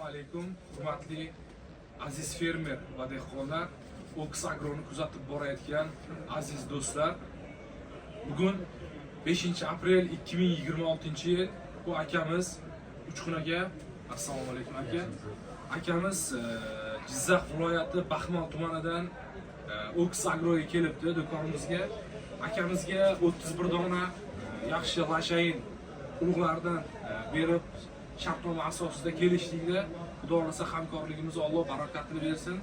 alaykum, hurmatli aziz fermer va dehqonlar, Oks Agroni kuzatib borayotgan aziz do'stlar. Bugun 5-aprel 2026-yil bu akamiz Uchqunaga, assalomu alaykum aka. Akamiz Jizzax viloyati Baxmal tumanidan Oks Agroga kelibdi do'konimizga. Akamizga 31 dona yaxshi lashayin urug'lardan berib shartnoma asosida kelishdikda, Xudo xolasa hamkorligimiz Alloh barakatini bersin.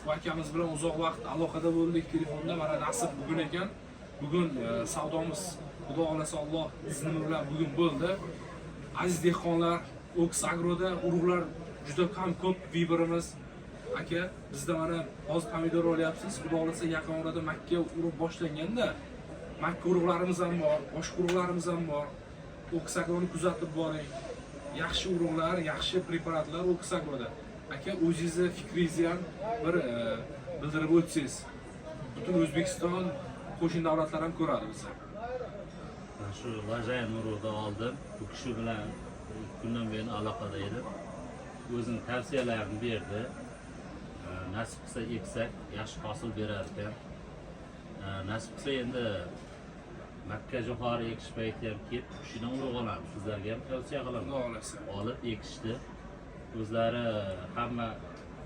Bu akamiz bilan uzoq vaqt aloqada bo'ldik telefonda. Mana nasib bugun ekan. Bugun savdomiz Xudo xolasa Alloh izni bilan bugun bo'ldi. Aziz dehqonlar, Oks Agroda urug'lar juda ham ko'p vibrimiz. Aka, bizda mana hozir pomidor olyapsiz. Xudo xolasa yaqin orada Makka urug' boshlanganda Makka urug'larimiz ham bor, boshqa urug'larimiz ham bor. Oks Agroni kuzatib boring. Yaxshi urug'lar, yaxshi preparatlar Oks Agroda. Aka, o'zingizni fikringizni ham bir bildirib o'tsangiz, butun O'zbekiston, qo'shni davlatlar ham ko'radi bizni. Shu lajayin urug'da oldim. Bu kishi bilan kundan buyon aloqada edim. O'zining tavsiyalarini berdi. Nasib qilsa eksak yaxshi hosil berar ekan. Nasib qilsa endi Makka jo'xori ekish payti ham kelib, shundan urug' olamiz. Sizlarga ham tavsiya qilaman. Xudo xolasa. Olib ekishdi. O'zlari hamma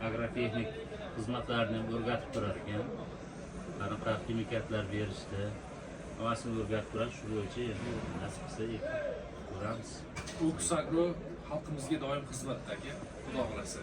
agrotexnik xizmatlarni o'rgatib turar ekan. Qanaqa ximikatlar berishdi, hammasini o'rgatib turadi. Shu bo'yicha endi nasib qilsa ekib ko'ramiz. Oks Agro xalqimizga doim xizmatda aka. Xudo xolasa.